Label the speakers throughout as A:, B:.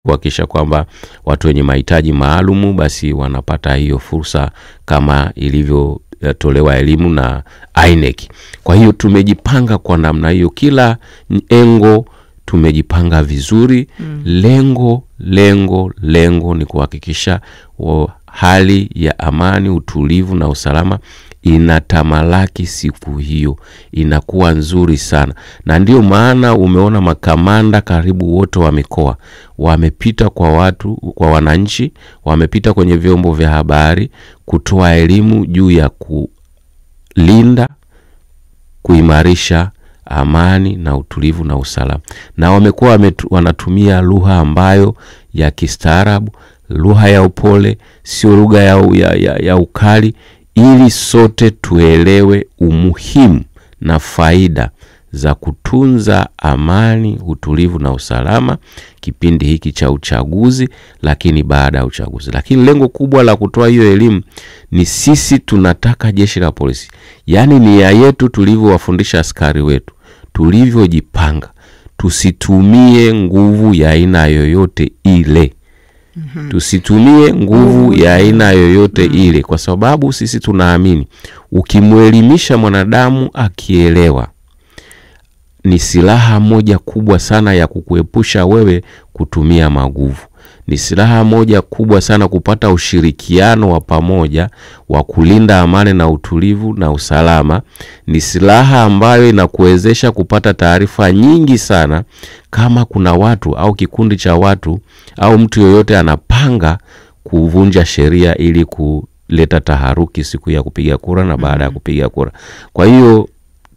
A: kuhakikisha kwamba watu wenye mahitaji maalumu basi wanapata hiyo fursa kama ilivyotolewa elimu na INEC. Kwa hiyo tumejipanga kwa namna hiyo, kila engo tumejipanga vizuri. Lengo ni kuhakikisha hali ya amani, utulivu na usalama inatamalaki siku hiyo, inakuwa nzuri sana. Na ndio maana umeona makamanda karibu wote wa mikoa wamepita kwa wananchi, wamepita kwenye vyombo vya habari kutoa elimu juu ya kulinda, kuimarisha amani na utulivu na usalama. Na wamekuwa wanatumia lugha ambayo ya kistaarabu, lugha ya upole, sio lugha ya ukali, ili sote tuelewe umuhimu na faida za kutunza amani, utulivu na usalama kipindi hiki cha uchaguzi, lakini baada ya uchaguzi. Lakini lengo kubwa la kutoa hiyo elimu ni sisi tunataka jeshi la polisi, yani nia yetu tulivyowafundisha askari wetu, tulivyojipanga, tusitumie nguvu ya aina yoyote ile. Tusitumie nguvu ya aina yoyote ile, kwa sababu sisi tunaamini ukimuelimisha mwanadamu akielewa, ni silaha moja kubwa sana ya kukuepusha wewe kutumia maguvu. Ni silaha moja kubwa sana kupata ushirikiano wa pamoja wa kulinda amani na utulivu na usalama. Ni silaha ambayo inakuwezesha kupata taarifa nyingi sana kama kuna watu au kikundi cha watu au mtu yoyote anapanga kuvunja sheria ili kuleta taharuki siku ya kupiga kura na baada ya kupiga kura. Kwa hiyo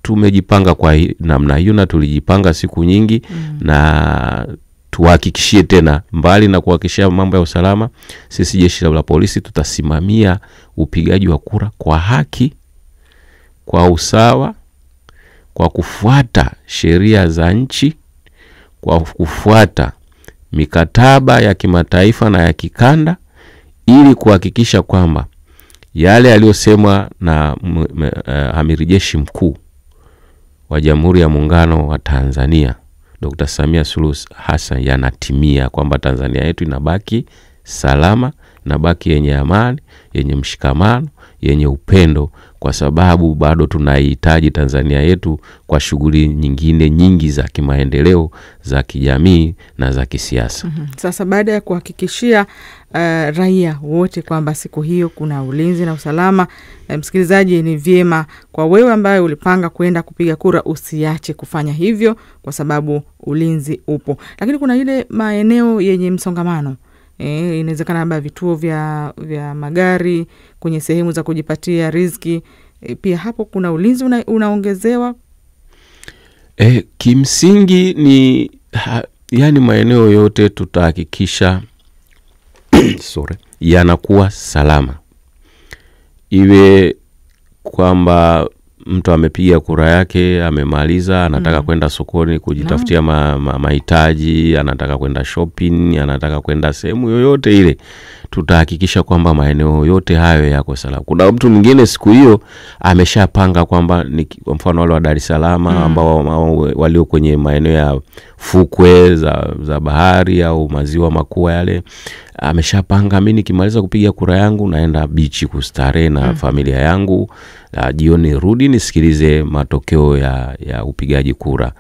A: tumejipanga kwa namna hiyo, na tulijipanga siku nyingi. Na tuhakikishie tena, mbali na kuhakikishia mambo ya usalama, sisi jeshi la polisi tutasimamia upigaji wa kura kwa haki, kwa usawa, kwa kufuata sheria za nchi, kwa kufuata mikataba ya kimataifa na ya kikanda, ili kuhakikisha kwamba yale yaliyosemwa na Amiri Jeshi Mkuu wa Jamhuri ya Muungano wa Tanzania Dr. Samia Suluhu Hassan yanatimia, kwamba Tanzania yetu inabaki salama, inabaki yenye amani, yenye mshikamano, yenye upendo, kwa sababu bado tunahitaji Tanzania yetu kwa shughuli nyingine nyingi za kimaendeleo, za kijamii na za kisiasa.
B: Sasa baada ya kuhakikishia raia wote kwamba siku hiyo kuna ulinzi na usalama, msikilizaji, ni vyema kwa wewe ambaye ulipanga kwenda kupiga kura usiache kufanya hivyo, kwa sababu ulinzi upo. Lakini kuna ile maeneo yenye msongamano, inawezekana labda vituo vya magari, kwenye sehemu za kujipatia riziki, pia hapo kuna ulinzi unaongezewa.
A: Kimsingi ni yani maeneo yote tutahakikisha yanakuwa salama. Iwe kwamba mtu amepiga kura yake, amemaliza, anataka kwenda sokoni kujitafutia mahitaji, anataka kwenda shopping, anataka kwenda sehemu yoyote ile, tutahakikisha kwamba maeneo yote hayo yako salama. Kuna mtu mwingine siku hiyo ameshapanga kwamba, kwa mfano wale wa Dar es Salaam ambao walio kwenye maeneo ya fukwe za bahari au maziwa makuu yale, ameshapanga, mimi nikimaliza kupiga kura yangu naenda bichi kustarehe na familia yangu, jioni rudi nisikilize matokeo ya upigaji kura.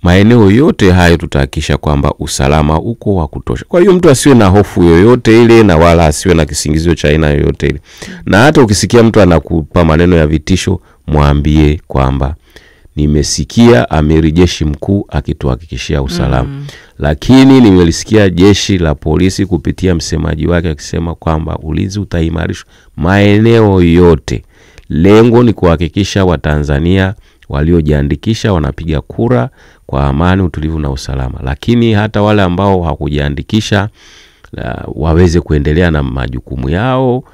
A: Maeneo yote hayo tutahakikisha kwamba usalama uko wa kutosha. Kwa hiyo mtu asiwe na hofu yoyote ile, na wala asiwe na kisingizio cha aina yoyote ile. Na hata ukisikia mtu anakupa maneno ya vitisho, mwambie kwamba nimesikia Amiri Jeshi Mkuu akituhakikishia usalama. Lakini nimelisikia jeshi la polisi kupitia msemaji wake akisema kwamba ulinzi utaimarishwa maeneo yote. Lengo ni kuhakikisha Watanzania waliojiandikisha wanapiga kura kwa amani, utulivu na usalama. Lakini hata wale ambao hawakujiandikisha waweze kuendelea na majukumu yao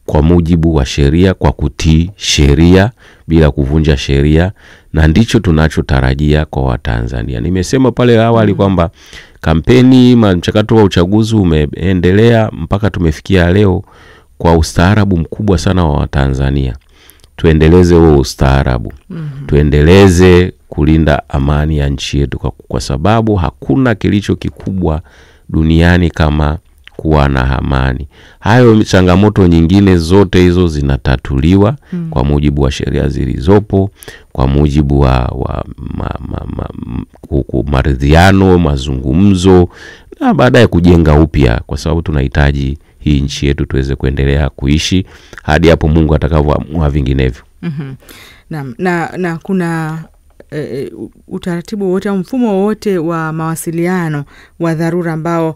A: kwa mujibu wa sheria, kwa kutii sheria bila kuvunja sheria, na ndicho tunachotarajia kwa Watanzania. Nimesema pale awali kwamba kampeni, mchakato wa uchaguzi umeendelea mpaka tumefikia leo kwa ustaarabu mkubwa sana wa Watanzania. tuendeleze huo ustaarabu. Tuendeleze kulinda amani ya nchi yetu kwa sababu hakuna kilicho kikubwa duniani kama kuwa na amani. Hayo changamoto nyingine zote hizo zinatatuliwa kwa mujibu wa sheria zilizopo, kwa mujibu wa maridhiano, mazungumzo, na baadaye kujenga upya, kwa sababu tunahitaji hii nchi yetu tuweze kuendelea kuishi hadi hapo Mungu atakavyoamua vinginevyo.
B: Na kuna utaratibu wote au mfumo wote wa mawasiliano wa dharura ambao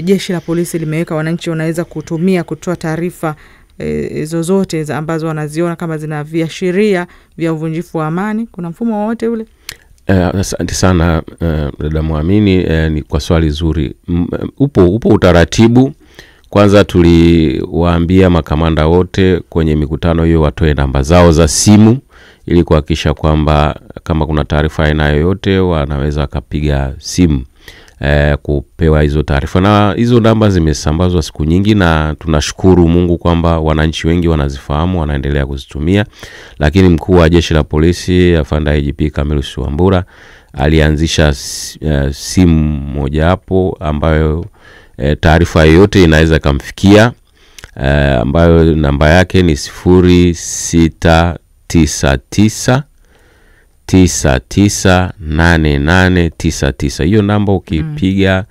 B: jeshi la polisi limeweka, wananchi wanaweza kutumia kutoa taarifa zozote ambazo wanaziona kama zina viashiria vya uvunjifu wa amani? Kuna mfumo wote ule?
A: Asante sana dada Muamini, ni kwa swali zuri. Upo utaratibu. Kwanza tuliwaambia makamanda wote kwenye mikutano hiyo watoe namba zao za simu ili kuhakikisha kwamba kama kuna taarifa aina yoyote wanaweza kupiga simu kupewa hizo taarifa, na hizo namba zimesambazwa siku nyingi, na tunashukuru Mungu kwamba wananchi wengi wanazifahamu, wanaendelea kuzitumia. Lakini mkuu wa jeshi la polisi afande IGP Camillus Wambura alianzisha simu moja hapo ambayo taarifa yoyote inaweza kumfikia, ambayo namba yake ni 0699 998899. Hiyo namba ukipiga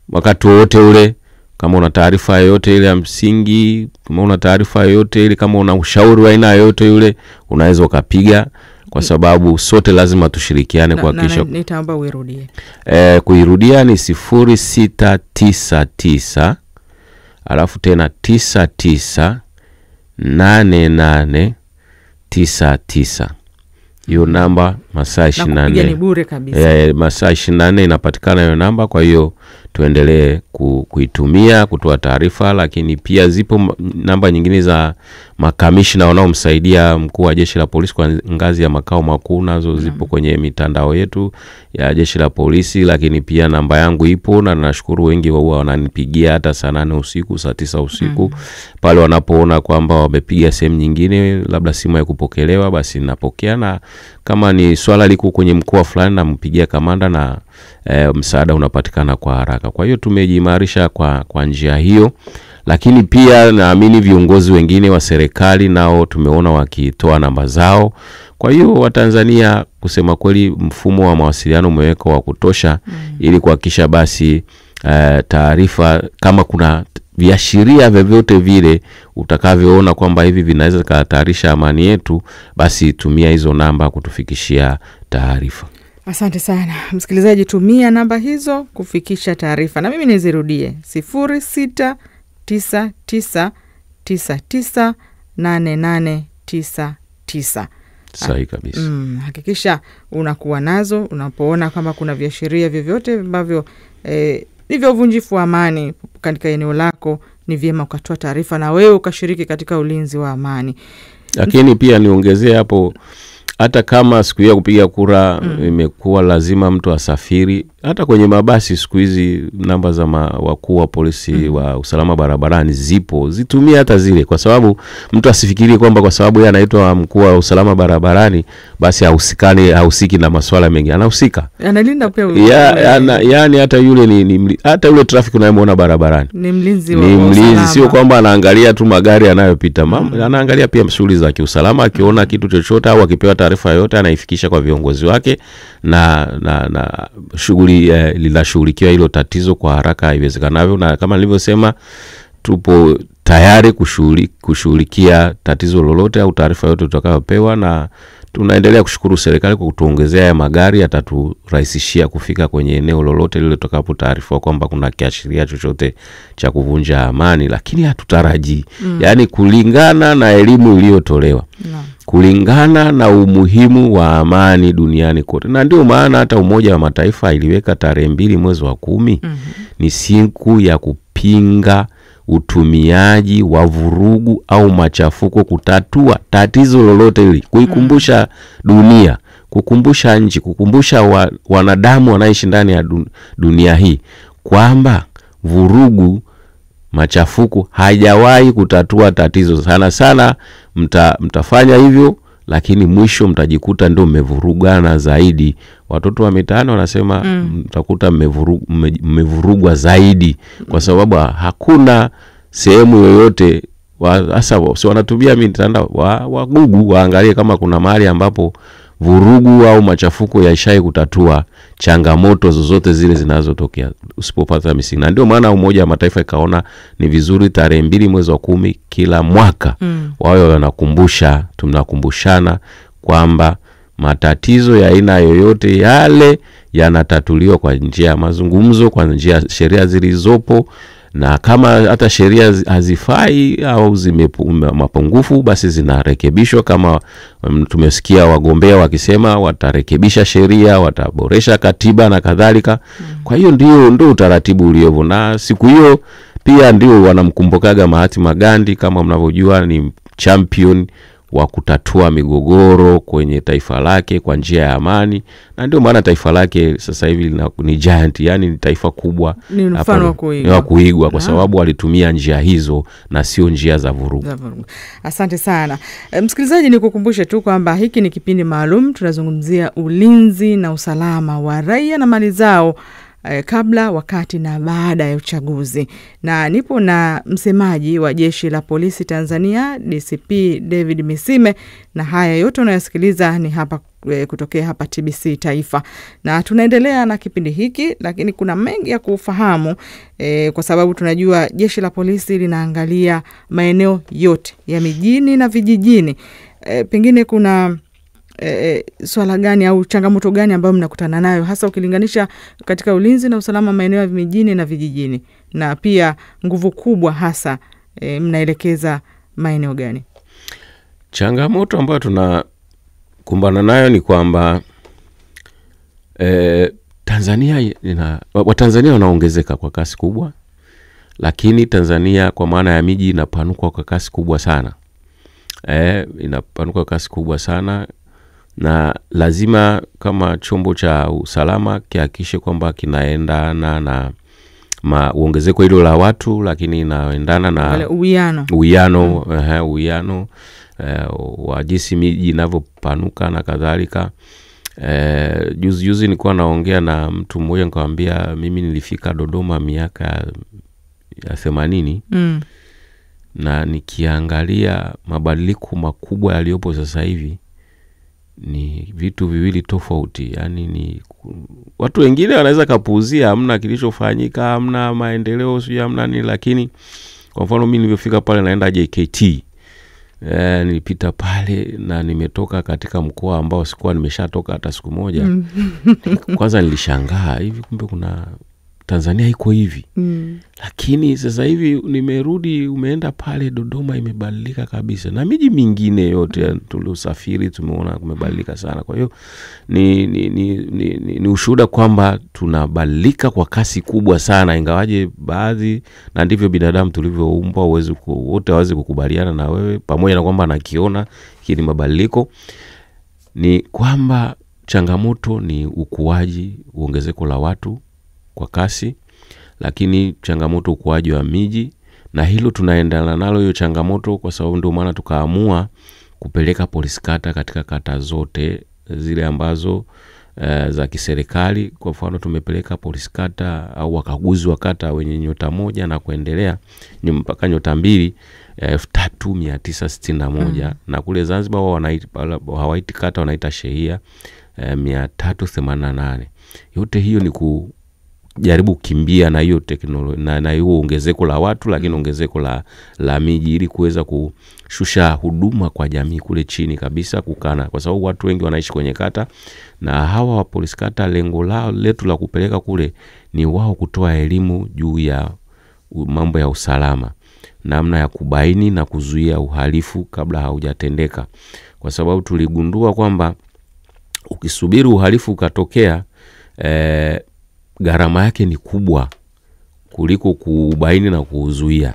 A: wakati wote ule, kama una taarifa yoyote ile ya msingi, kama una taarifa yoyote ile, kama una ushauri wa aina yoyote yule, unaweza ukapiga, kwa sababu sote lazima tushirikiane kuhakikisha.
B: Nitaomba uirudie.
A: Kuirudia ni 0699 alafu tena 998899. Hiyo namba masaa 24
B: ni bure kabisa.
A: Masaa 24 inapatikana hiyo namba. Kwa hiyo tuendelee kuitumia kutoa taarifa, lakini pia zipo namba nyingine za makamishna wanaomsaidia mkuu wa jeshi la polisi kwa ngazi ya makao makuu, nazo zipo kwenye mitandao yetu ya jeshi la polisi. Lakini pia namba yangu ipo, na nashukuru wengi wao wananipigia hata saa 8 usiku, saa 9 usiku pale wanapoona kwamba wamepiga sehemu nyingine labda simu haikupokelewa, basi ninapokea, na kama ni swala liko kwenye mkoa fulani nampigia kamanda na msaada unapatikana kwa haraka. Kwa hiyo tumejiimarisha kwa njia hiyo. Lakini pia naamini viongozi wengine wa serikali nao tumeona wakitoa namba zao. Kwa hiyo Watanzania, kusema kweli, mfumo wa mawasiliano umewekwa wa kutosha ili kuhakikisha basi taarifa, kama kuna viashiria vyovyote vile utakavyoona kwamba hivi vinaweza kuhatarisha amani yetu, basi tumia hizo namba kutufikishia taarifa.
B: Asante sana. Msikilizaji, tumia namba hizo kufikisha taarifa, na mimi nizirudie: 0699998899.
A: Sahi kabisa.
B: Hakikisha unakuwa nazo unapoona kama kuna viashiria vyovyote ambavyo ni vya uvunjifu wa amani katika eneo lako. Ni vyema ukatoa taarifa na wewe ukashiriki katika ulinzi wa amani.
A: Lakini pia niongezee hapo, hata kama siku ya kupiga kura imekuwa lazima mtu asafiri, hata kwenye mabasi siku hizi namba za wakuu wa polisi wa usalama barabarani zipo, zitumie hata zile, kwa sababu mtu asifikiri kwamba kwa sababu yeye anaitwa mkuu wa usalama barabarani basi hahusiki na masuala mengi. Anahusika,
B: analinda pia.
A: Yani hata yule hata yule traffic unayemwona barabarani
B: ni mlinzi
A: wa usalama. Sio kwamba anaangalia tu magari yanayopita, anaangalia pia shughuli za kiusalama. Akiona kitu chochote au akipewa taarifa yote anaifikisha kwa viongozi wake, na shughuli linashughulikiwa hilo tatizo kwa haraka iwezekanavyo. Na kama nilivyosema, tupo tayari kushughulikia tatizo lolote au taarifa yote tutakayopewa, na tunaendelea kushukuru serikali kwa kutuongezea ya magari yataturahisishia kufika kwenye eneo lolote lile tutakapo taarifa kwamba kuna kiashiria chochote cha kuvunja amani. Lakini hatutaraji yani kulingana na elimu iliyotolewa, kulingana na umuhimu wa amani duniani kote. Na ndio maana hata Umoja wa Mataifa iliweka tarehe 2 mwezi wa 10 ni siku ya kupinga utumiaji wa vurugu au machafuko kutatua tatizo lolote hili, kuikumbusha dunia, kukumbusha nchi, kukumbusha wanadamu wanaishi ndani ya dunia hii kwamba vurugu machafuko hajawahi kutatua tatizo. Sana sana mtafanya hivyo, lakini mwisho mtajikuta ndio mmevurugana zaidi. Watoto wa mitaani wanasema mtakuta mmevurugwa zaidi, kwa sababu hakuna sehemu yoyote hasa si wanatumia mitandao wa Google waangalie kama kuna mahali ambapo vurugu au machafuko yaishai kutatua changamoto zozote zile zinazotokea usipopata misingi. Na ndio maana Umoja wa Mataifa ikaona ni vizuri tarehe 2 mwezi wa 10 kila mwaka wao wanakumbusha, tunakumbushana kwamba matatizo ya aina yoyote yale yanatatuliwa kwa njia ya mazungumzo, kwa njia ya sheria zilizopo, na kama hata sheria hazifai au mapungufu basi zinarekebishwa. Kama tumesikia wagombea wakisema watarekebisha sheria, wataboresha katiba na kadhalika. Kwa hiyo ndio utaratibu uliopo, na siku hiyo pia ndio wanamkumbukaga Mahatma Gandhi. Kama mnavyojua ni champion wa kutatua migogoro kwenye taifa lake kwa njia ya amani, na ndio maana taifa lake sasa hivi ni giant, yani ni taifa kubwa,
B: ni mfano wa
A: kuigwa kwa sababu walitumia njia hizo na sio njia za vurugu.
B: Asante sana. Msikilizaji, nikukumbushe tu kwamba hiki ni kipindi maalum, tunazungumzia ulinzi na usalama wa raia na mali zao kabla, wakati na baada ya uchaguzi. Na nipo na msemaji wa Jeshi la Polisi Tanzania, DCP David Misime, na haya yote unayosikiliza ni hapa kutokea hapa TBC Taifa. Na tunaendelea na kipindi hiki, lakini kuna mengi ya kufahamu kwa sababu tunajua Jeshi la Polisi linaangalia maeneo yote ya mijini na vijijini. Pengine kuna swala gani au changamoto gani ambayo mnakutana nayo hasa ukilinganisha katika ulinzi na usalama maeneo ya mijini na vijijini, na pia nguvu kubwa hasa mnaelekeza maeneo gani?
A: Changamoto ambayo tunakumbana nayo ni kwamba Tanzania Watanzania wanaongezeka kwa kasi kubwa, lakini Tanzania kwa maana ya miji inapanuka kwa kasi kubwa sana. Inapanuka kwa kasi kubwa sana, na lazima kama chombo cha usalama kihakikishe kwamba kinaendana na uongezeko hilo la watu, lakini inaendana na uwiano wa jinsi miji inavyopanuka na kadhalika. Juzi nilikuwa naongea na mtu mmoja, nikamwambia mimi nilifika Dodoma miaka ya 80 na nikiangalia mabadiliko makubwa yaliyopo sasa hivi ni vitu viwili tofauti. Yani ni watu wengine wanaweza kapuuzia hamna kilichofanyika, hamna maendeleo, sio hamna nini, lakini kwa mfano mimi nilipofika pale naenda JKT, nilipita pale na nimetoka katika mkoa ambao sikuwa nimeshatoka hata siku moja. Kwanza nilishangaa, hivi kumbe kuna Tanzania iko hivi. Lakini sasa hivi nimerudi, umeenda pale Dodoma imebadilika kabisa, na miji mingine yote tuliosafiri tumeona kumebadilika sana. Kwa hiyo ni ushuhuda kwamba tunabadilika kwa kasi kubwa sana, ingawaje baadhi, na ndivyo binadamu tulivyoumbwa, wote hawezi kukubaliana na wewe, pamoja na kwamba anakiona kile mabadiliko. Ni kwamba changamoto ni ukuaji, ongezeko la watu kwa kasi, lakini changamoto ukuaji wa miji, na hilo tunaendana nalo hiyo changamoto, kwa sababu ndio maana tukaamua kupeleka polisi kata katika kata zote zile ambazo za kiserikali. Kwa mfano tumepeleka polisi kata au wakaguzi wa kata wenye nyota 1 na kuendelea mpaka nyota 2 3961, na kule Zanzibar hawaiti kata, wanaita shehia 388. Yote hiyo ni jaribu kukimbia na hiyo teknolojia na hiyo ongezeko la watu, lakini ongezeko la miji, ili kuweza kushusha huduma kwa jamii kule chini kabisa kukana, kwa sababu watu wengi wanaishi kwenye kata, na hawa wa polisi kata lengo letu la kupeleka kule ni wao kutoa elimu juu ya mambo ya usalama, namna ya kubaini na kuzuia uhalifu kabla haujatendeka, kwa sababu tuligundua kwamba ukisubiri uhalifu ukatokea gharama yake ni kubwa kuliko kubaini na kuzuia.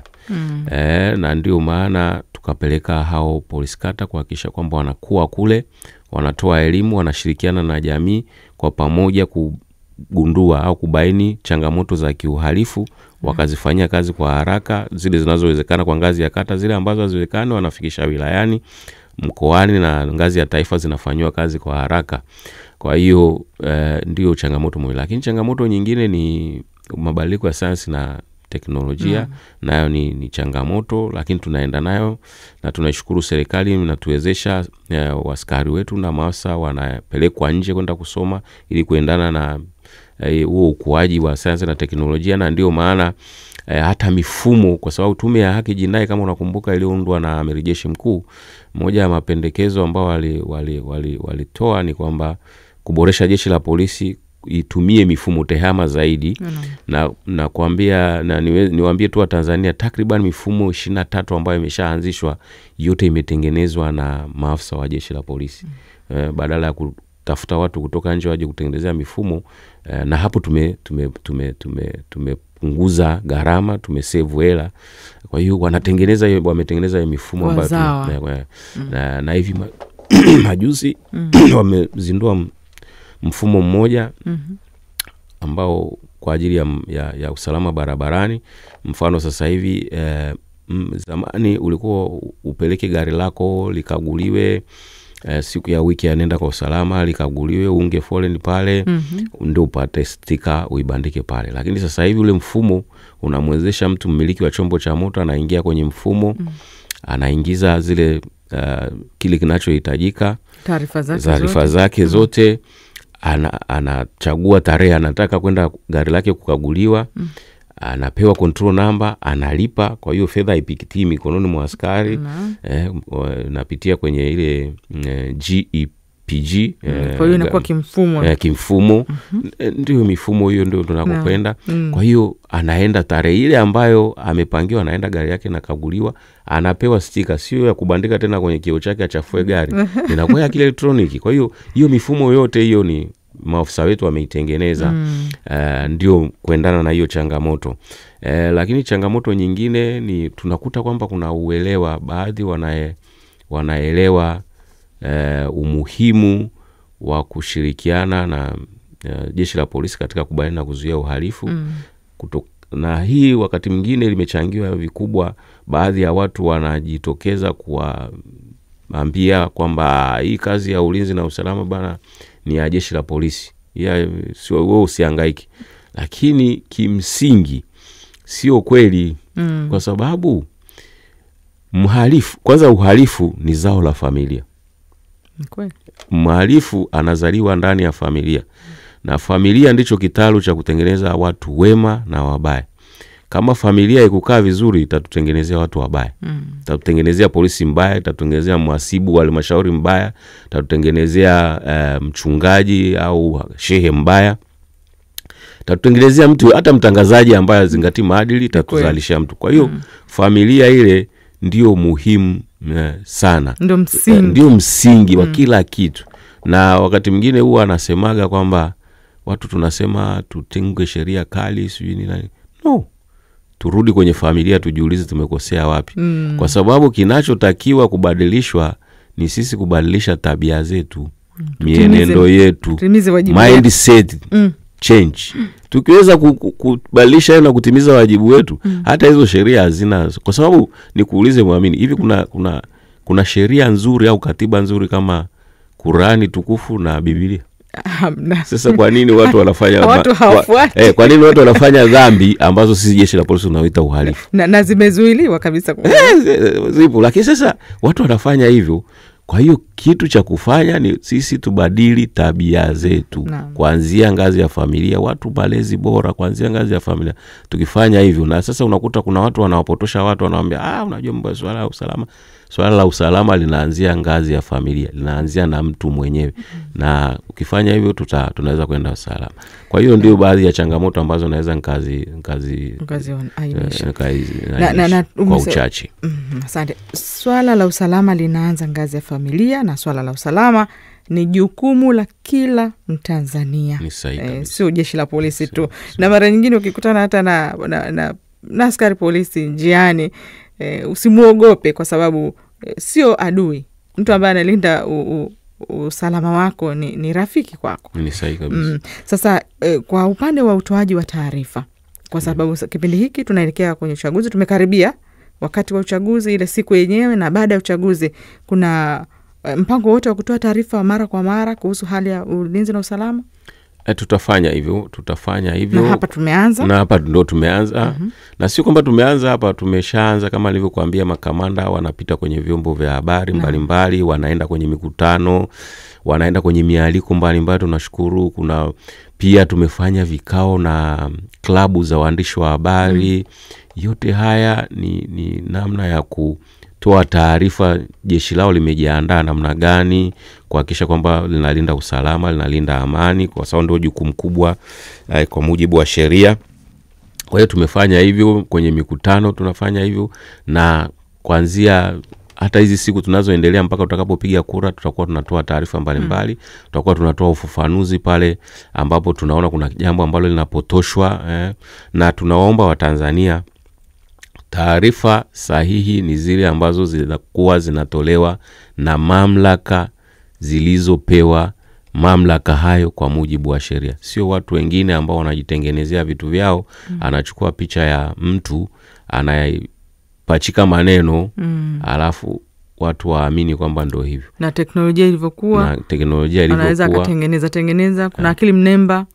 A: Na ndio maana tukapeleka hao polisi kata kuhakikisha kwamba wanakuwa kule, wanatoa elimu, wanashirikiana na jamii kwa pamoja kugundua au kubaini changamoto za kiuhalifu, wakazifanyia kazi kwa haraka, zile zinazowezekana kwa ngazi ya kata, zile ambazo haziwezekani wanafikisha wilayani, mkoani na ngazi ya taifa zinafanywa kazi kwa haraka. Kwa hiyo ndio changamoto moja. Lakini changamoto nyingine ni mabadiliko ya sayansi na teknolojia, nayo ni changamoto, lakini tunaenda nayo na tunashukuru serikali inatuwezesha, askari wetu na maafisa wanapelekwa nje kwenda kusoma ili kuendana na huo ukuaji wa sayansi na teknolojia. Na ndio maana hata mifumo, kwa sababu Tume ya Haki Jinai kama unakumbuka iliundwa na Amiri Jeshi Mkuu, moja ya mapendekezo ambao walitoa ni kwamba kuboresha jeshi la polisi itumie mifumo tehama zaidi. Na kuambia na niwaambie tu wa Tanzania, takriban mifumo 23 ambayo imeshaanzishwa yote imetengenezwa na maafisa wa jeshi la polisi. Badala ya kutafuta watu kutoka nje waje kutengenezea mifumo, na hapo tumepunguza gharama, tumesave hela. Kwa hiyo wametengeneza mifumo ambayo na hivi majuzi wamezindua mfumo mmoja ambao kwa ajili ya usalama barabarani. Mfano sasa hivi zamani ulikuwa upeleke gari lako likaguliwe, siku ya wiki anaenda kwa usalama likaguliwe, unge foleni pale, ndio upate stika uibandike pale. Lakini sasa hivi ule mfumo unamwezesha mtu mmiliki wa chombo cha moto, anaingia kwenye mfumo, anaingiza zile kile kinachohitajika, taarifa zake zote, anachagua tarehe anataka kwenda gari lake kukaguliwa, anapewa control number, analipa. Kwa hiyo fedha ipikitii mikononi mwa askari, napitia kwenye ile GEPG.
B: Kwa hiyo inakuwa
A: kimfumo. Ndio mifumo hiyo ndio tunakokwenda. Kwa hiyo anaenda tarehe ile ambayo amepangiwa, anaenda gari yake na kaguliwa, anapewa stika, sio ya kubandika tena kwenye kioo chake achafue gari, inakuwa ya kielektroniki. Kwa hiyo mifumo yote hiyo ni maafisa wetu wameitengeneza, ndio kuendana na hiyo changamoto. Lakini changamoto nyingine ni tunakuta kwamba kuna uelewa, baadhi wanaelewa umuhimu wa kushirikiana na jeshi la polisi katika kubaini na kuzuia uhalifu. Na hii wakati mwingine limechangiwa vikubwa, baadhi ya watu wanajitokeza kuambia kwamba hii kazi ya ulinzi na usalama bana ni ya jeshi la polisi, sio wewe usihangaiki. Lakini kimsingi sio kweli, kwa sababu uhalifu ni zao la familia. Mhalifu anazaliwa ndani ya familia, na familia ndicho kitalu cha kutengeneza watu wema na wabaya. Kama familia ikukaa vizuri, itatutengenezea watu wabaya. Itatutengenezea polisi mbaya, itatutengenezea mhasibu wa halmashauri mbaya, itatutengenezea mchungaji au shehe mbaya, itatutengenezea mtu hata mtangazaji ambaye hazingatii maadili, itatuzalisha mtu. Kwa hiyo familia ile ndio muhimu sana, ndio msingi wa kila kitu. Na wakati mwingine huwa anasemaga kwamba watu tunasema tutenge sheria kali sijui nini. No, turudi kwenye familia, tujiulize tumekosea wapi. Kwa sababu kinachotakiwa kubadilishwa ni sisi kubadilisha tabia zetu, mienendo yetu, mindset change. Tukiweza kubadilisha na kutimiza wajibu wetu, hata hizo sheria hazina. Kwa sababu nikuulize muamini, hivi kuna sheria nzuri au katiba nzuri kama Qur'ani tukufu na Biblia? Sasa kwa nini watu wanafanya kwa nini watu wanafanya dhambi ambazo sisi jeshi la polisi tunaita uhalifu?
B: Na zimezuiliwa kabisa
A: zipo, lakini sasa watu wanafanya hivyo. Kwa hiyo kitu cha kufanya ni sisi tubadili tabia zetu, kuanzia ngazi ya familia, watu malezi bora kuanzia ngazi ya familia. Tukifanya hivyo, na sasa unakuta kuna watu wanawapotosha watu, wanawaambia unajua mambo ya swala la usalama. Swala la usalama linaanzia ngazi ya familia, linaanzia na mtu mwenyewe. Na ukifanya hivyo tunaweza kwenda usalama. Kwa hiyo ndio baadhi ya changamoto ambazo naweza nikazi kwa uchache.
B: Asante. Swala la usalama linaanza ngazi ya familia, na swala la usalama ni jukumu la kila Mtanzania. Sio jeshi la polisi tu. Na mara nyingine ukikutana hata na askari polisi njiani, usimuogope, kwa sababu sio adui. Mtu ambaye analinda usalama wako ni rafiki kwako.
A: Ni sahihi kabisa.
B: Sasa kwa upande wa utoaji wa taarifa, kwa sababu kipindi hiki tunaelekea kwenye uchaguzi, tumekaribia wakati wa uchaguzi, ile siku yenyewe na baada ya uchaguzi, kuna mpango wote wa kutoa taarifa mara kwa mara kuhusu hali ya ulinzi na usalama?
A: Tutafanya hivyo.
B: Na hapa tumeanza.
A: Na hapa ndo tumeanza. Na sio kwamba tumeanza hapa, tumeshaanza. Kama nilivyokuambia, makamanda wanapita kwenye vyombo vya habari mbalimbali, wanaenda kwenye mikutano, wanaenda kwenye mialiko mbalimbali. Tunashukuru kuna pia tumefanya vikao na klabu za waandishi wa habari. Yote haya ni namna ya kutoa taarifa jeshi lao limejiandaa namna gani kuhakikisha kwamba linalinda usalama, linalinda amani, kwa sababu ndio jukumu kubwa kwa mujibu wa sheria. Kwa hiyo tumefanya hivyo kwenye mikutano, tunafanya hivyo, na kuanzia hata hizi siku tunazoendelea mpaka tutakapopiga kura, tutakuwa tunatoa taarifa mbalimbali. Tutakuwa tunatoa ufafanuzi pale ambapo tunaona kuna jambo ambalo linapotoshwa, na tunawaomba Watanzania, taarifa sahihi ni zile ambazo zinakuwa zinatolewa na mamlaka zilizopewa mamlaka hayo kwa mujibu wa sheria. Sio watu wengine ambao wanajitengenezea vitu vyao, anachukua picha ya mtu, anayapachika maneno, alafu watu waamini kwamba ndio hivyo.
B: Na teknolojia ilivyokuwa, anaweza akatengeneza, kuna akili mnemba.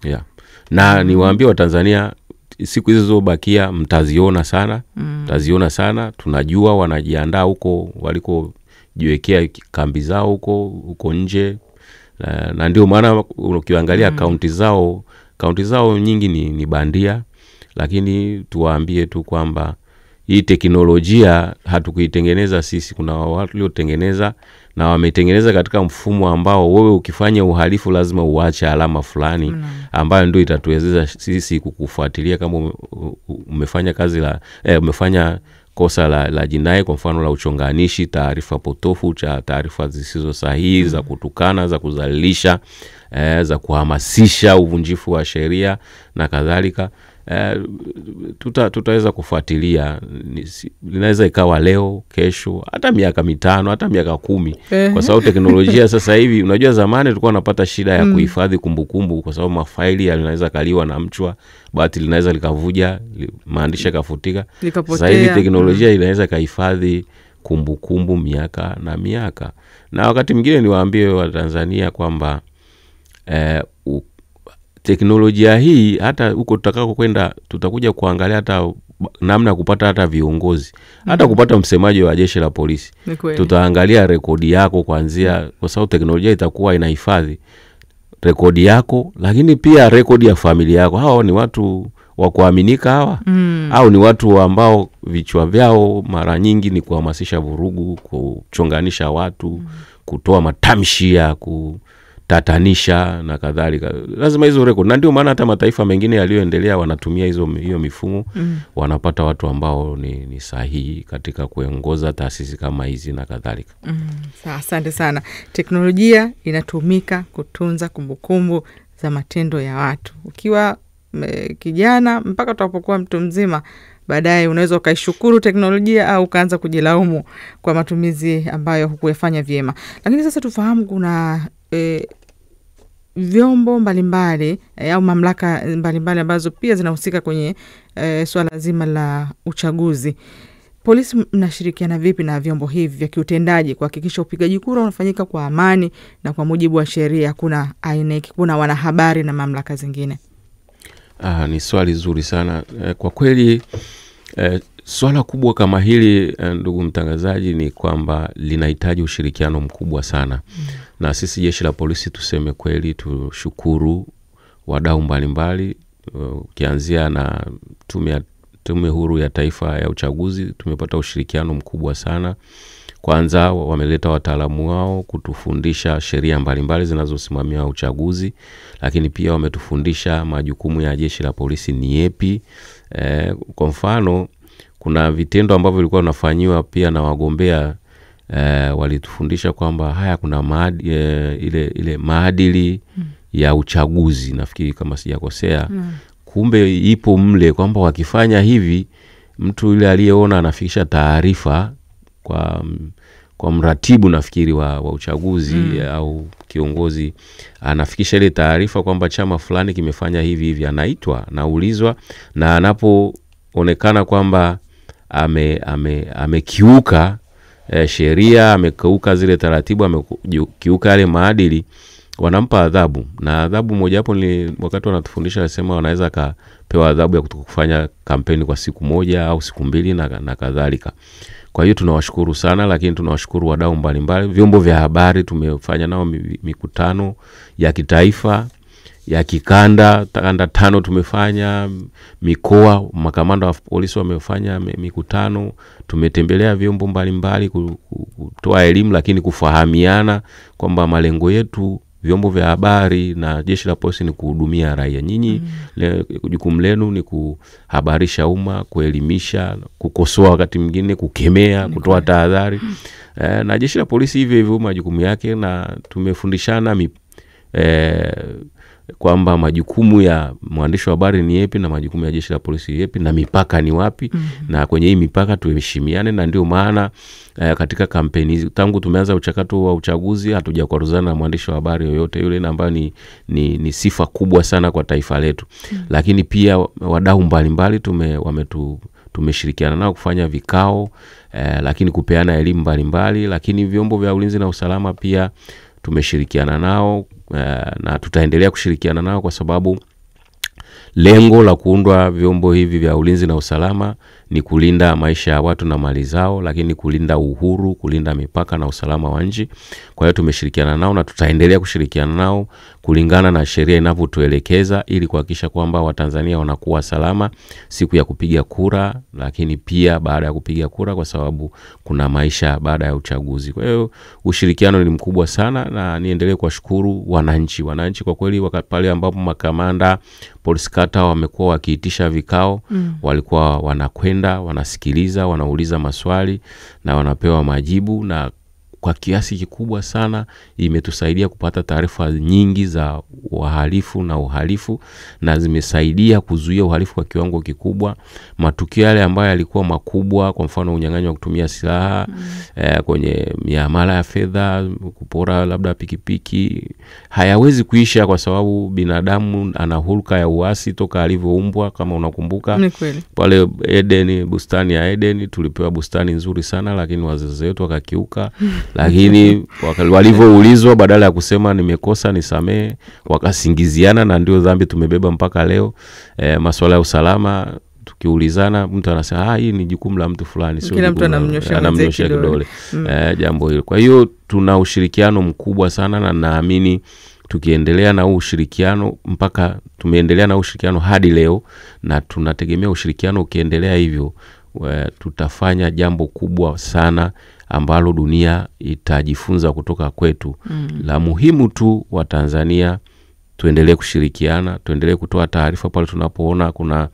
A: Na niwaambie Watanzania, siku hizo zobakia mtaziona sana. Tunajua wanajiandaa huko waliko jiwekea kambi zao huko nje, na ndio maana ukiangalia akaunti zao nyingi ni bandia. Lakini tuwaambie tu kwamba hii teknolojia hatukuitengeneza sisi, kuna watu waliotengeneza, na wametengeneza katika mfumo ambao wewe ukifanya uhalifu lazima uache alama fulani ambayo ndio itatuwezesha sisi kukufuatilia kama umefanya umefanya kosa la jinai, kwa mfano la uchonganishi, taarifa potofu, taarifa zisizo sahihi, za kutukana, za kudhalilisha, za kuhamasisha uvunjifu wa sheria na kadhalika. Tutaweza kufuatilia. Linaweza ikawa leo, kesho, hata miaka 5, hata miaka 10, kwa sababu teknolojia sasa hivi, unajua zamani tulikuwa tunapata shida ya kuhifadhi kumbukumbu kwa sababu mafaili yanaweza kaliwa na mchwa, bahati linaweza likavuja, maandishi yakafutika. Sasa hivi teknolojia inaweza kuhifadhi kumbukumbu miaka na miaka. Na wakati mwingine niwaambie Watanzania kwamba teknolojia hii hata huko tutakako kwenda, tutakuja kuangalia hata namna kupata hata viongozi, hata kupata msemaji wa jeshi la polisi. Tutaangalia rekodi yako kuanzia, kwa sababu teknolojia itakuwa inahifadhi rekodi yako, lakini pia rekodi ya familia yako. Hao ni watu wa kuaminika hawa, au ni watu ambao vichwa vyao mara nyingi ni kuhamasisha vurugu, kuchonganisha watu, kutoa matamshi ya tatanisha na kadhalika. Lazima hizo record, na ndio maana hata mataifa mengine yaliyoendelea wanatumia hiyo mifumo, wanapata watu ambao ni sahihi katika kuongoza taasisi kama hizi na kadhalika.
B: Asante sana. Teknolojia inatumika kutunza kumbukumbu za matendo ya watu. Ukiwa kijana mpaka utapokuwa mtu mzima, baadaye unaweza ukaishukuru teknolojia au ukaanza kujilaumu kwa matumizi ambayo hukuyafanya vyema. Lakini sasa tufahamu kuna vyombo mbalimbali au mamlaka mbalimbali ambazo pia zinahusika kwenye swala zima la uchaguzi. Polisi mnashirikiana vipi na vyombo hivi vya kiutendaji kuhakikisha upigaji kura unafanyika kwa amani na kwa mujibu wa sheria? Kuna INEC, kuna wanahabari na mamlaka zingine.
A: Ni swali zuri sana. Kwa kweli swala kubwa kama hili, ndugu mtangazaji, ni kwamba linahitaji ushirikiano mkubwa sana. Na sisi jeshi la polisi, tuseme kweli, tushukuru wadau mbalimbali, ukianzia na Tume Huru ya Taifa ya Uchaguzi. Tumepata ushirikiano mkubwa sana. Kwanza wameleta wataalamu wao kutufundisha sheria mbalimbali zinazosimamia uchaguzi, lakini pia wametufundisha majukumu ya jeshi la polisi ni yapi. Kwa mfano, kuna vitendo ambavyo vilikuwa vinafanywa pia na wagombea, walitufundisha kwamba haya kuna ile maadili ya uchaguzi, nafikiri kama sijakosea. Kumbe ipo mle kwamba wakifanya hivi, mtu yule aliyeona anafikisha taarifa kwa mratibu nafikiri wa uchaguzi, au kiongozi anafikisha ile taarifa kwamba chama fulani kimefanya hivi, anaitwa, naulizwa, na anapoonekana kwamba amekiuka sheria, amekiuka zile taratibu, amekiuka yale maadili, wanampa adhabu. Na adhabu moja hapo ni wakati wanatufundisha nasema wanaweza kapewa adhabu ya kutokufanya kampeni kwa siku moja au siku mbili na kadhalika. Kwa hiyo tunawashukuru sana, lakini tunawashukuru wadau mbalimbali, vyombo vya habari. Tumefanya nao mikutano ya kitaifa, ya kikanda, kanda 5 tumefanya, mikoa, makamanda wa polisi wamefanya mikutano, tumetembelea vyombo mbalimbali kutoa elimu, lakini kufahamiana kwamba malengo yetu vyombo vya habari na jeshi la polisi ni kuhudumia raia. Nyinyi jukumu lenu ni kuhabarisha umma, kuelimisha, kukosoa, wakati mwingine kukemea, kutoa tahadhari. Na jeshi la polisi hivyo majukumu yake, na tumefundishana kwamba majukumu ya mwandishi wa habari ni yapi na majukumu ya jeshi la polisi yapi na mipaka ni wapi. Na kwenye hii mipaka tuheshimiane, na ndio maana katika kampeni tangu tumeanza uchakato wa uchaguzi hatujakwaruzana na mwandishi wa habari yoyote yule, na ambayo ni sifa kubwa sana kwa taifa letu. Lakini pia wadau mbalimbali tumeshirikiana nao kufanya vikao, lakini kupeana elimu mbalimbali. Lakini vyombo vya ulinzi na usalama pia tumeshirikiana nao, na tutaendelea kushirikiana nao, kwa sababu lengo la kuundwa vyombo hivi vya ulinzi na usalama ni kulinda maisha ya watu na mali zao, lakini kulinda uhuru, kulinda mipaka na usalama wa nchi. Kwa hiyo tumeshirikiana nao na tutaendelea kushirikiana nao kulingana na sheria inavyotuelekeza, ili kuhakikisha kwamba Watanzania wanakuwa salama siku ya kupiga kura, lakini pia baada ya kupiga kura, kwa sababu kuna maisha baada ya uchaguzi. Kwa hiyo ushirikiano ni mkubwa sana, na niendelee kuwashukuru wananchi kwa kweli. Pale ambapo makamanda polisi kata wamekuwa wakiitisha vikao, walikuwa wanakwenda, wanasikiliza, wanauliza maswali na wanapewa majibu, na kwa kiasi kikubwa sana imetusaidia kupata taarifa nyingi za wahalifu na uhalifu, na zimesaidia kuzuia uhalifu kwa kiwango kikubwa. Matukio yale ambayo yalikuwa makubwa, kwa mfano unyang'anyi wa kutumia silaha, kwenye miamala ya fedha, kupora labda pikipiki, hayawezi kuisha, kwa sababu binadamu ana hulka ya uasi toka alivyoumbwa. Kama unakumbuka pale Eden, bustani ya Eden, tulipewa bustani nzuri sana, lakini wazazi wetu wakakiuka. Lakini walivyoulizwa, badala ya kusema nimekosa nisamee, wakasingiziana, na ndio dhambi tumebeba mpaka leo. Masuala ya usalama tukiulizana, mtu anasema hii ni jukumu la mtu fulani, sio
B: kila mtu anamnyoshia kidole
A: jambo hilo. Kwa hiyo tuna ushirikiano mkubwa sana, na naamini tukiendelea na ushirikiano tumeendelea na ushirikiano hadi leo, na tunategemea ushirikiano ukiendelea hivyo tutafanya jambo kubwa sana ambalo dunia itajifunza kutoka kwetu. La muhimu tu wa Tanzania tuendelee kushirikiana, tuendelee kutoa taarifa pale tunapoona kuna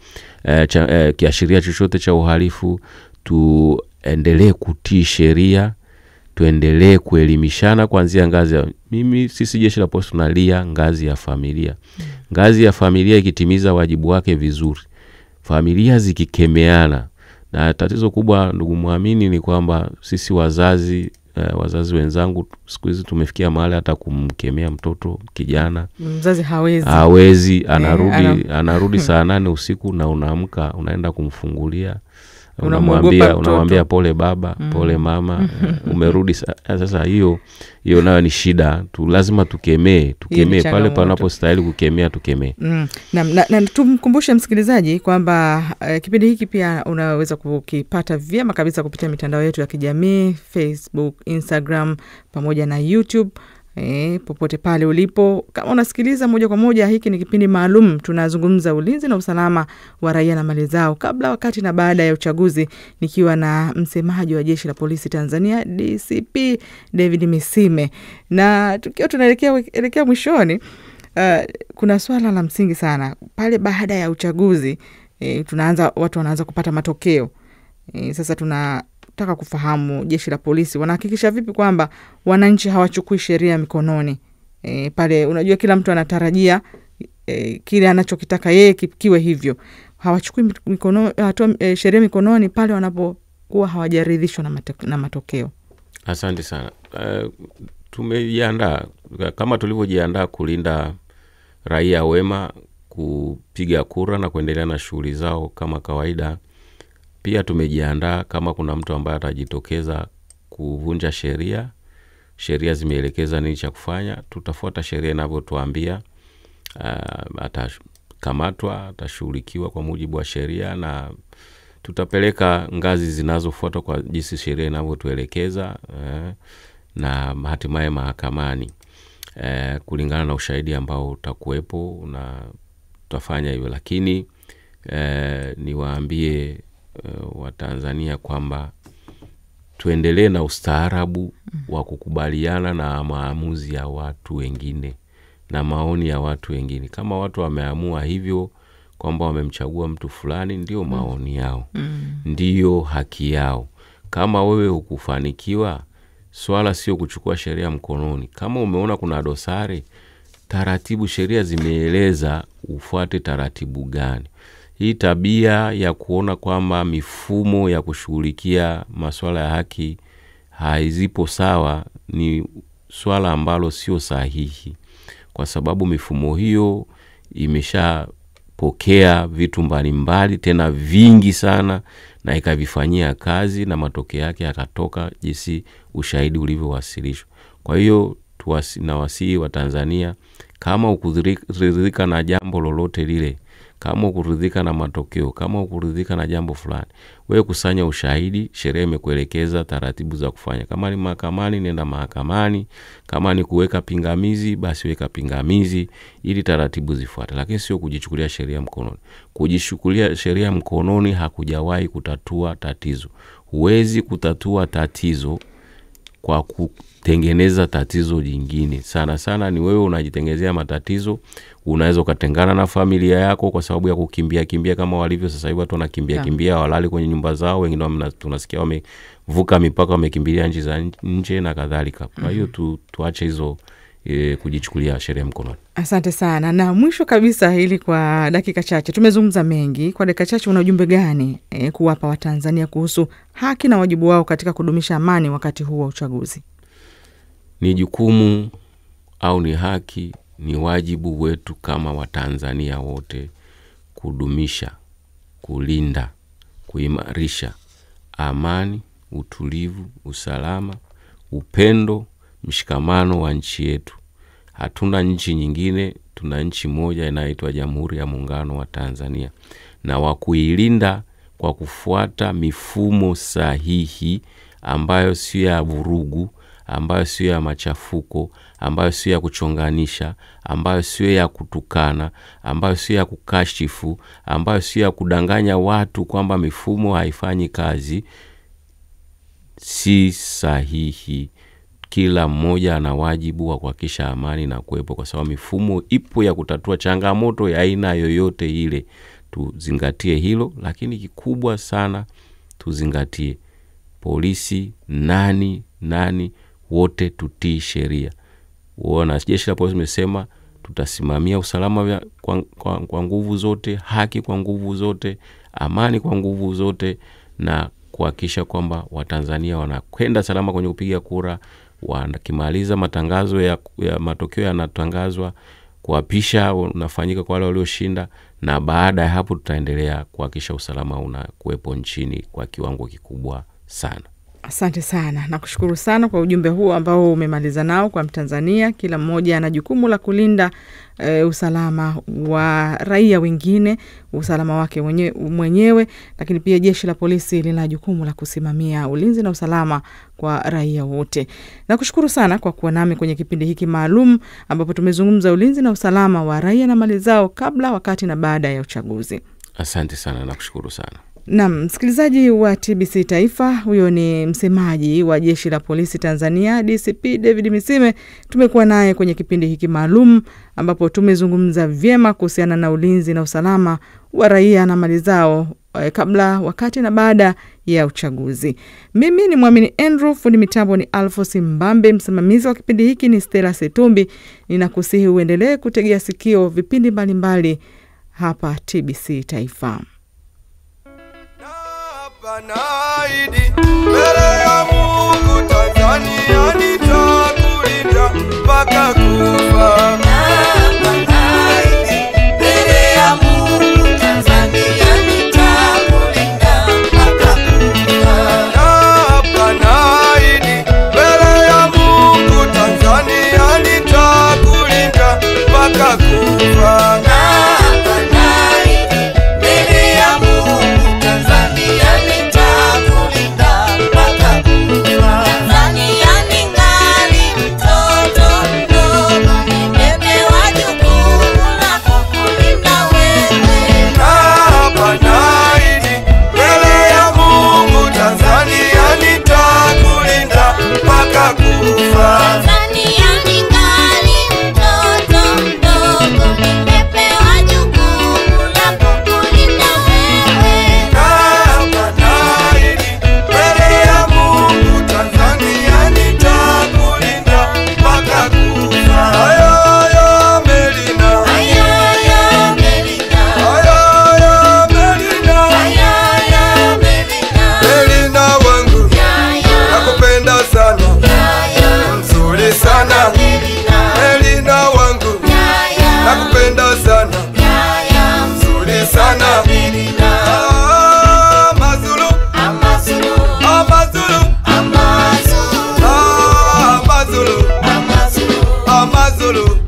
A: kiashiria chochote cha uhalifu, tuendelee kutii sheria, tuendelee kuelimishana kuanzia ngazi ya sisi jeshi la polisi tunalia ngazi ya familia. Ngazi ya familia ikitimiza wajibu wake vizuri, familia zikikemeana. Na tatizo kubwa, ndugu muamini, ni kwamba sisi wazazi wenzangu siku hizi tumefikia mahali hata kumkemea mtoto kijana,
B: mzazi
A: hawezi, anarudi saa 8 usiku, na unaamka unaenda kumfungulia, unamwambia pole baba, pole mama, umerudi. Sasa hiyo nayo ni shida. Lazima tukemee pale panapostahili kukemea, tukemee.
B: Na tumkumbushe msikilizaji kwamba kipindi hiki pia unaweza kukipata vyema kabisa kupitia mitandao yetu ya kijamii, Facebook, Instagram pamoja na YouTube. Popote pale ulipo, kama unasikiliza moja kwa moja, hiki ni kipindi maalum. Tunazungumza ulinzi na usalama wa raia na mali zao kabla, wakati na baada ya uchaguzi, nikiwa na msemaji wa Jeshi la Polisi Tanzania DCP David Misime. Na tukiwa tunaelekea mwishoni, kuna swala la msingi sana pale baada ya uchaguzi. Watu wanaanza kupata matokeo. Sasa tunataka kufahamu Jeshi la Polisi wanahakikisha vipi kwamba wananchi hawachukui sheria mikononi. Pale unajua kila mtu anatarajia kile anachokitaka yeye kiwe hivyo. Hawachukui sheria mikononi pale wanapokuwa hawajaridhishwa na matokeo.
A: Asante sana. Tumejiandaa kama tulivyojiandaa kulinda raia wema kupiga kura na kuendelea na shughuli zao kama kawaida. Pia tumejiandaa kama kuna mtu ambaye atajitokeza kuvunja sheria. Sheria zimeelekeza nini cha kufanya, tutafuata sheria inavyotuambia. Atakamatwa, atashughulikiwa kwa mujibu wa sheria na tutapeleka ngazi zinazofuata kwa jinsi sheria inavyotuelekeza, na hatimaye mahakamani kulingana na ushahidi ambao utakuwepo, na tutafanya hivyo. Lakini niwaambie Watanzania kwamba tuendelee na ustaarabu wa kukubaliana na maamuzi ya watu wengine na maoni ya watu wengine. Kama watu wameamua hivyo kwamba wamemchagua mtu fulani, ndio maoni yao, ndio haki yao. Kama wewe hukufanikiwa, swala sio kuchukua sheria mkononi. Kama umeona kuna dosari, taratibu, sheria zimeeleza ufuate taratibu gani. Hii tabia ya kuona kwamba mifumo ya kushughulikia masuala ya haki haizipo sawa ni swala ambalo sio sahihi, kwa sababu mifumo hiyo imeshapokea vitu mbalimbali tena vingi sana na ikavifanyia kazi na matokeo yake yakatoka jinsi ushahidi ulivyowasilishwa. Kwa hiyo tunawasihi wa Tanzania, kama ukuridhika na jambo lolote lile, kama ukuridhika na matokeo, kama ukuridhika na jambo fulani, wewe kusanya ushahidi. Sheria imekuelekeza taratibu za kufanya. Kama ni mahakamani, nenda mahakamani. Kama ni kuweka pingamizi, basi weka pingamizi ili taratibu zifuate. Lakini sio kujichukulia sheria mkononi. Kujichukulia sheria mkononi hakujawahi kutatua tatizo. Huwezi kutatua tatizo kwa kutengeneza tatizo jingine. Sana sana ni wewe unajitengenezea matatizo. Unaweza ukatengana na familia yako kwa sababu ya kukimbia kama walivyo sasa hivi watu wanakimbia walali kwenye nyumba zao, wengine tunasikia wamevuka mipaka, wamekimbilia nchi za nje na kadhalika. Kwa hiyo tuache hizo kujichukulia sheria mkononi.
B: Asante sana. Na mwisho kabisa, hili kwa dakika chache, tumezungumza mengi, kwa dakika chache una ujumbe gani kuwapa Watanzania kuhusu haki na wajibu wao katika kudumisha amani wakati huu wa uchaguzi?
A: Ni jukumu au ni haki, ni wajibu wetu kama Watanzania wote kudumisha, kulinda, kuimarisha amani, utulivu, usalama, upendo, mshikamano wa nchi yetu. Hatuna nchi nyingine, tuna nchi moja inaitwa Jamhuri ya Muungano wa Tanzania, na wa kuilinda kwa kufuata mifumo sahihi ambayo sio ya vurugu, ambayo sio ya machafuko, ambayo sio ya kuchonganisha, ambayo sio ya kutukana, ambayo sio ya kukashifu, ambayo sio ya kudanganya watu kwamba mifumo haifanyi kazi. Si sahihi. Kila mmoja ana wajibu wa kuhakikisha amani na kuwepo, kwa sababu mifumo ipo ya kutatua changamoto ya aina yoyote ile. Tuzingatie hilo, lakini kikubwa sana tuzingatie polisi, nani wote tutii sheria. Uona jeshi la polisi limesema tutasimamia usalama kwa nguvu zote, haki kwa nguvu zote, amani kwa nguvu zote, na kuhakikisha kwamba Watanzania wanakwenda salama kwenye kupiga kura. Wanakimaliza matangazo ya matokeo yanatangazwa, kuapisha unafanyika kwa wale walioshinda, na baada ya hapo tutaendelea kuhakikisha usalama unakuwepo nchini kwa kiwango kikubwa sana.
B: Asante sana. Nakushukuru sana kwa ujumbe huu ambao umemaliza nao kwa Mtanzania. Kila mmoja ana jukumu la kulinda usalama wa raia wengine, usalama wake mwenyewe, lakini pia jeshi la polisi lina jukumu la kusimamia ulinzi na usalama kwa raia wote. Nakushukuru sana kwa kuwa nami kwenye kipindi hiki maalum ambapo tumezungumza ulinzi na usalama wa raia na mali zao kabla, wakati na baada ya uchaguzi.
A: Asante sana, nakushukuru sana.
B: Naam, msikilizaji wa TBC Taifa, huyo ni msemaji wa Jeshi la Polisi Tanzania, DCP David Misime. Tumekuwa naye kwenye kipindi hiki maalum ambapo tumezungumza vyema kuhusiana na ulinzi na usalama wa raia na mali zao kabla, wakati na baada ya uchaguzi. Mimi ni Mwamini Andrew, fundi mitambo ni Alphonse Mbambe, msimamizi wa kipindi hiki ni Stella Setumbi. Ninakusihi uendelee kutegea sikio vipindi mbalimbali hapa TBC Taifa.
C: Naidi mbele ya Mungu Tanzania nitakulinda. mpaka kufa. Amazulu